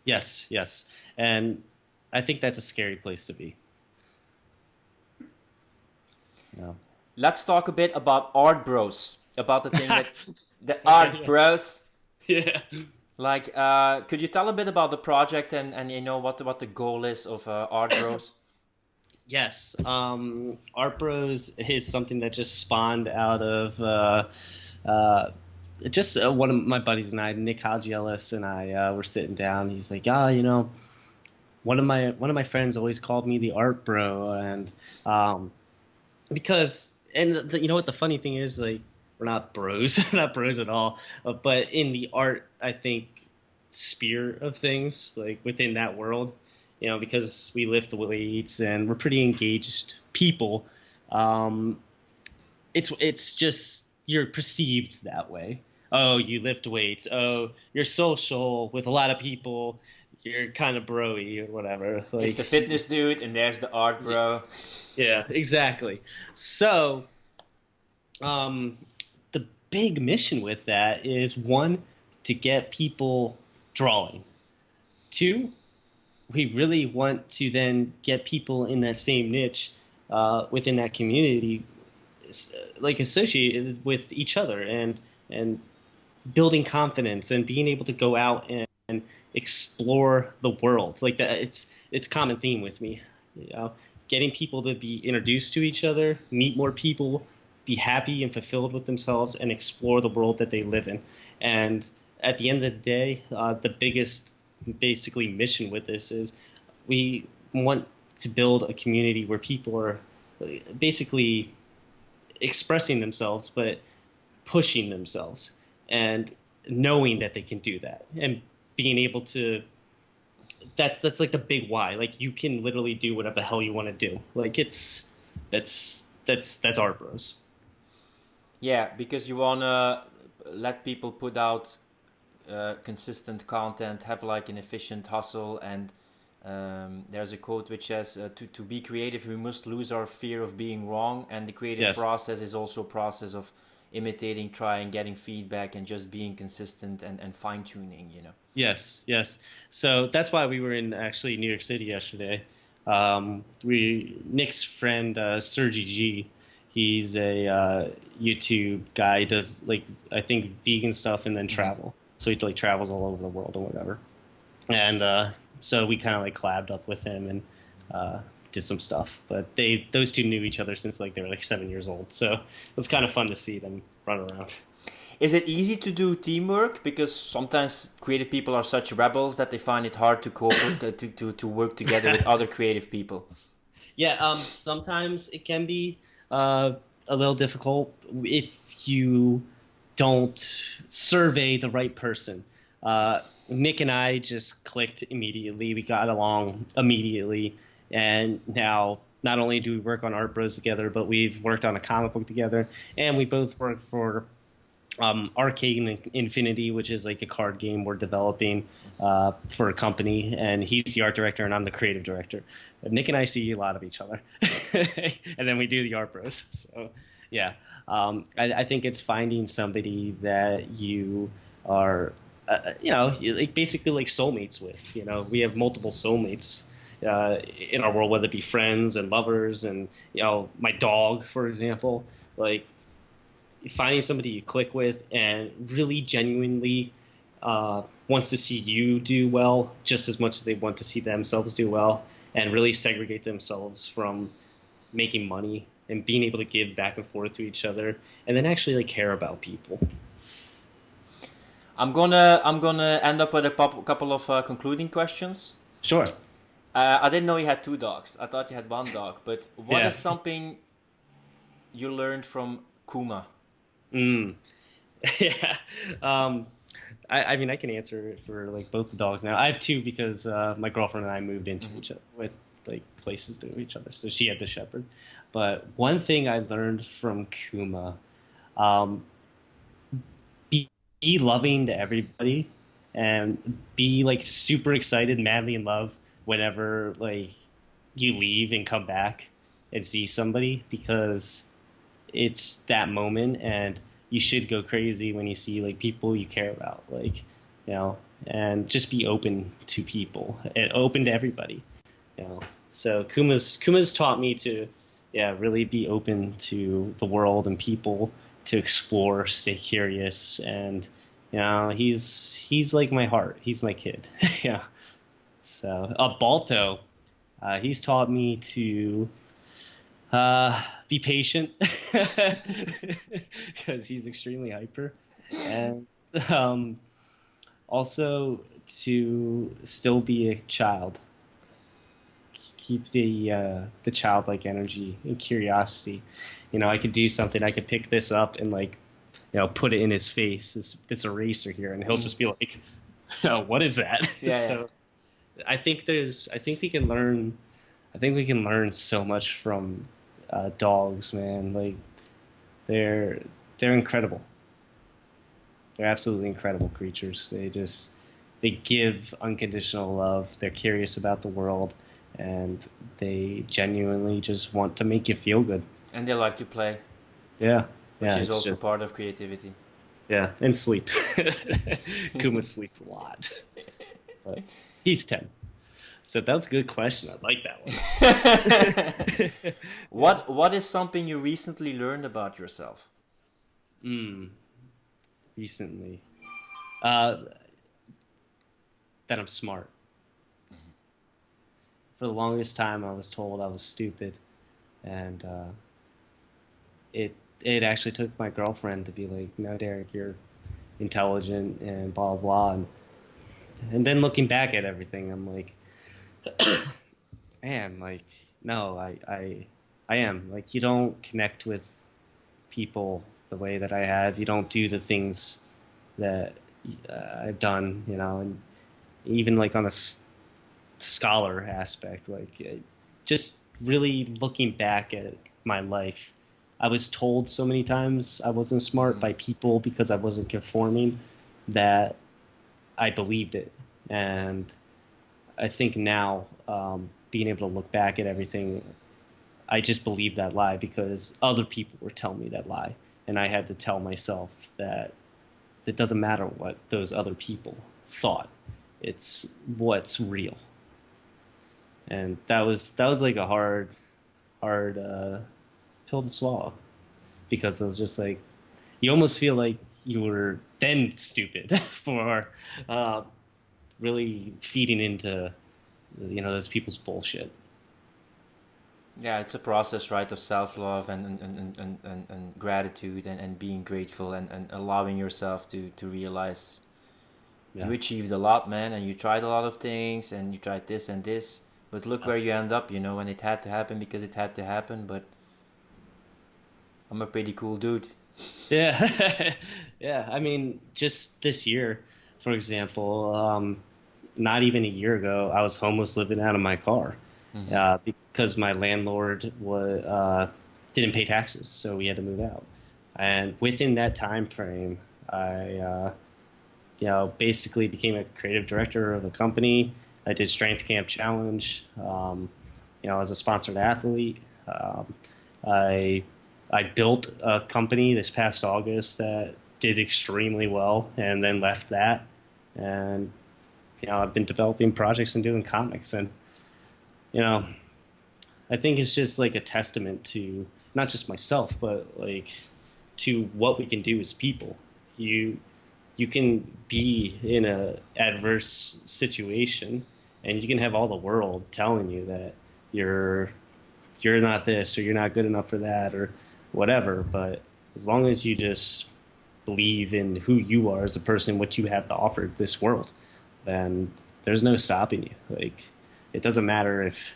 Yes, yes, and I think that's a scary place to be. Yeah. Let's talk a bit about art bros, about the thing that the art bros. Yeah. Like, could you tell a bit about the project and what the goal is of art bros? Yes. Art bros is something that just spawned out of just one of my buddies and I, Nick Hagielis, and I were sitting down. He's like, one of my friends always called me the art bro, and because, and you know what the funny thing is, like, we're not bros, we're not bros at all, but in the art, I think, sphere of things, like within that world, because we lift weights and we're pretty engaged people, it's just, you're perceived that way. Oh, you lift weights. Oh, you're social with a lot of people. You're kind of bro-y or whatever. Like, it's the fitness dude, and there's the art bro. Yeah, exactly. So, the big mission with that is, one, to get people drawing. Two, we really want to then get people in that same niche within that community, like associated with each other, and building confidence and being able to go out and explore the world. Like that, it's common theme with me. Getting people to be introduced to each other, meet more people, be happy and fulfilled with themselves, and explore the world that they live in. And at the end of the day, the biggest basically mission with this is we want to build a community where people are basically expressing themselves, but pushing themselves and knowing that they can do that, and being able to, that's like the big why. Like, you can literally do whatever the hell you want to do. Like, that's art bros. Yeah, because you wanna let people put out consistent content, have like an efficient hustle, and there's a quote which says, to be creative, we must lose our fear of being wrong, and the creative process is also a process of imitating, trying, getting feedback, and just being consistent and fine-tuning, Yes. So that's why we were in actually New York City yesterday. Nick's friend, Sergi G, he's a YouTube guy. He does, like, I think vegan stuff and then travel. So he like travels all over the world or whatever. And so we kind of like collabed up with him and did some stuff. But those two knew each other since like they were like 7 years old. So it was kind of fun to see them run around. Is it easy to do teamwork? Because sometimes creative people are such rebels that they find it hard to cope with, to work together with other creative people. Yeah, sometimes it can be a little difficult if you don't survey the right person. Nick and I just clicked immediately. We got along immediately, and now not only do we work on Art Bros together, but we've worked on a comic book together, and we both work for Arcade Infinity, which is like a card game we're developing for a company, and he's the art director and I'm the creative director. But Nick and I see a lot of each other, and then we do the Art Bros. So yeah, I think it's finding somebody that you are, like basically like soulmates with. You know, we have multiple soulmates in our world, whether it be friends and lovers, and my dog, for example, like finding somebody you click with and really genuinely wants to see you do well just as much as they want to see themselves do well, and really segregate themselves from making money and being able to give back and forth to each other, and then actually like care about people. I'm gonna end up with a couple of concluding questions. Sure. I didn't know you had two dogs. I thought you had one dog. But what Yeah. is something you learned from Kuma? Mm. Yeah. Um, I mean, I can answer it for like both the dogs now. I have two because my girlfriend and I moved into each other with like places to each other. So she had the shepherd. But one thing I learned from Kuma, um, be, be loving to everybody, and be like super excited, madly in love whenever like you leave and come back and see somebody, because it's that moment, and you should go crazy when you see like people you care about, like, and just be open to people and open to everybody. So Kuma's taught me to, yeah, really be open to the world and people, to explore, stay curious, and he's like my heart, he's my kid. Yeah. So Balto, he's taught me to be patient, because he's extremely hyper, and um, also to still be a child. Keep the childlike energy and curiosity. I could do something. I could pick this up and like, put it in his face. This eraser here, and he'll just be like, "Oh, what is that?" Yeah, So I think we can learn. I think we can learn so much from dogs, man. Like they're they're incredible. They're absolutely incredible creatures. They give unconditional love. They're curious about the world, and they genuinely just want to make you feel good. and they like to play, Yeah, which yeah. is It's also just, part of creativity. yeah, and sleep. Kuma sleeps a lot, but he's 10. So that was a good question. I like that one. Yeah. What is something you recently learned about yourself? Mm, recently, uh, that I'm smart. For the longest time, I was told I was stupid, and it actually took my girlfriend to be like, "No, Derek, you're intelligent," and blah blah blah. And then looking back at everything, I'm like, man, like, no, I am. Like, you don't connect with people the way that I have. You don't do the things that I've done, and even like on a scholar aspect, like just really looking back at my life, I was told so many times I wasn't smart by people because I wasn't conforming, that I believed it. And I think now, being able to look back at everything, I just believed that lie because other people were telling me that lie. And I had to tell myself that it doesn't matter what those other people thought. It's what's real. And that was like a hard pill to swallow, because it was just like, you almost feel like you were then stupid for uh, really feeding into those people's bullshit. Yeah, it's a process, right, of self-love and gratitude and being grateful and allowing yourself to realize you Yeah. achieved a lot, man, and you tried a lot of things and you tried this and this, but look where you end up, and it had to happen because it had to happen, but I'm a pretty cool dude. Yeah. Yeah. I mean, just this year, for example, not even a year ago, I was homeless living out of my car Mm-hmm. because my landlord didn't pay taxes, so we had to move out. And within that time frame, I basically became a creative director of a company. I did Strength Camp Challenge. I was a sponsored athlete. I I built a company this past August that did extremely well, and then left that. And I've been developing projects and doing comics, and you know, I think it's just like a testament to not just myself, but like to what we can do as people. You you can be in a adverse situation, and you can have all the world telling you that you're you're not this or you're not good enough for that or whatever. But as long as you just believe in who you are as a person, what you have to offer this world, then there's no stopping you. Like, it doesn't matter if,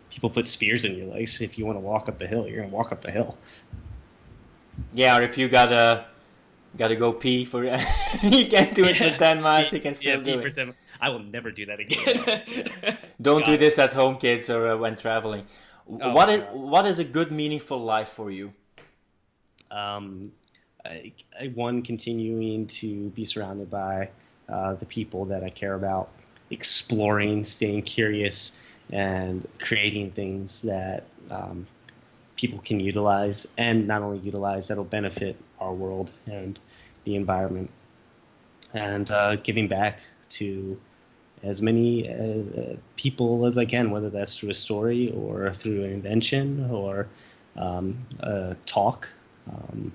people put spears in your legs. If you want to walk up the hill, you're going to walk up the hill. Yeah, or if you gotta go pee for you can't do it for Yeah. 10 miles, P, you can yeah, still P do for it. 10. I will never do that Yeah. again. Don't do God. this at home, kids, or when traveling. Oh my God. What is a good, meaningful life for you? Um, one, continuing to be surrounded by the people that I care about, exploring, staying curious, and creating things that people can utilize, and not only utilize, that'll benefit our world and the environment, and giving back to as many people as I can, whether that's through a story or through an invention or a talk. Um,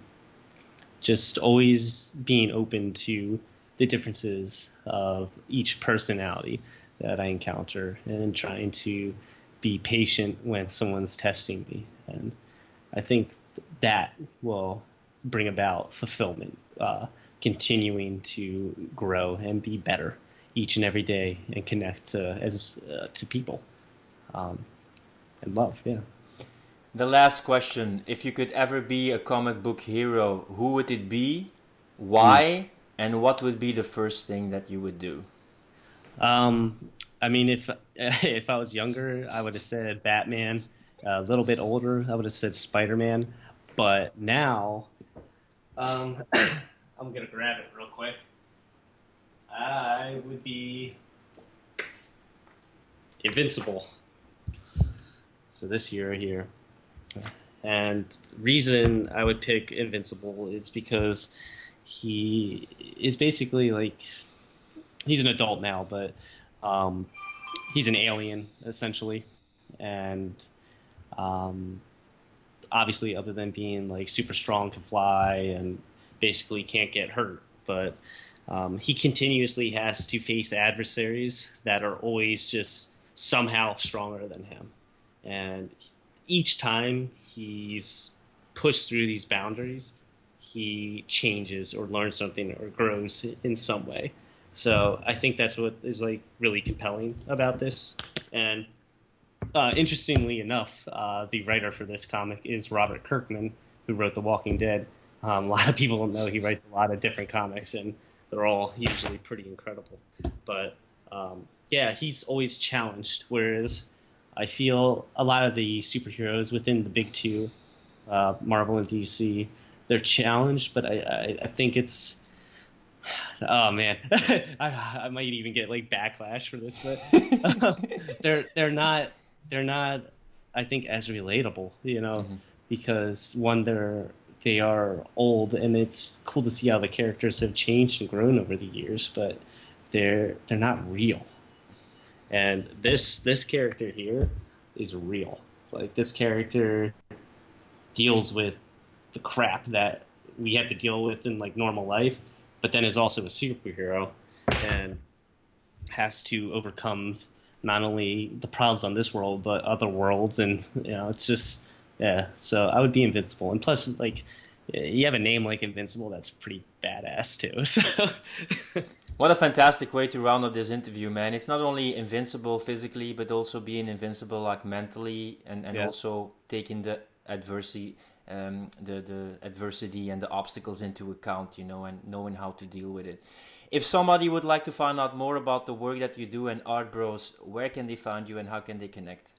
just always being open to the differences of each personality that I encounter, and trying to be patient when someone's testing me. And I think that will bring about fulfillment, continuing to grow and be better each and every day, and connect to people, um, and love. Yeah. The last question: if you could ever be a comic book hero, who would it be? Mm. Why? And what would be the first thing that you would do? I mean, if if I was younger, I would have said Batman. A little bit older, I would have said Spider-Man. But now, I'm gonna grab it real quick. I would be Invincible. So this year here, and reason I would pick Invincible is because he is basically like, he's an adult now, but um, he's an alien essentially, and um, obviously, other than being like super strong, can fly, and basically can't get hurt, but he continuously has to face adversaries that are always just somehow stronger than him, and each time he's pushed through these boundaries, he changes or learns something or grows in some way. So I think that's what is like really compelling about this. And interestingly enough, the writer for this comic is Robert Kirkman, who wrote The Walking Dead. A lot of people don't know he writes a lot of different comics, and they're all usually pretty incredible. But yeah, he's always challenged, whereas I feel a lot of the superheroes within the big two, Marvel and DC, they're challenged, but I think it's, oh man, I might even get like backlash for this, but they're not I think as relatable, Mhm. because one, they are old, and it's cool to see how the characters have changed and grown over the years, but they're not real. And this character here is real. Like, this character deals with the crap that we have to deal with in like normal life, but then is also a superhero and has to overcome not only the problems on this world but other worlds, and it's just, yeah. So I would be Invincible, and plus, like, you have a name like Invincible, that's pretty badass too. So What a fantastic way to round up this interview, man. It's not only invincible physically, but also being invincible like mentally, and yeah, also taking the the adversity and the obstacles into account, and knowing how to deal with it. If somebody would like to find out more about the work that you do and Art Bros, where can they find you and how can they connect?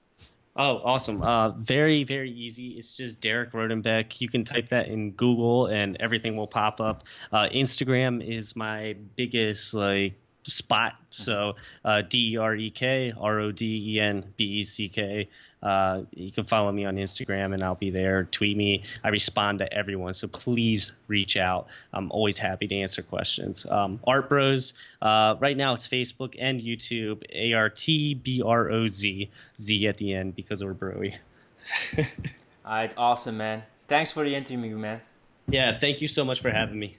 Oh, awesome. Very, very easy. It's just Derek Rodenbeck. You can type that in Google and everything will pop up. Instagram is my biggest spot. So DEREK RODENBECK. You can follow me on Instagram and I'll be there. Tweet me. I respond to everyone. So please reach out. I'm always happy to answer questions. Art Bros. Right now it's Facebook and YouTube. ARTBROZ. Z at the end because we're broy. All right, awesome, man. Thanks for the interview, man. Yeah, thank you so much for having me.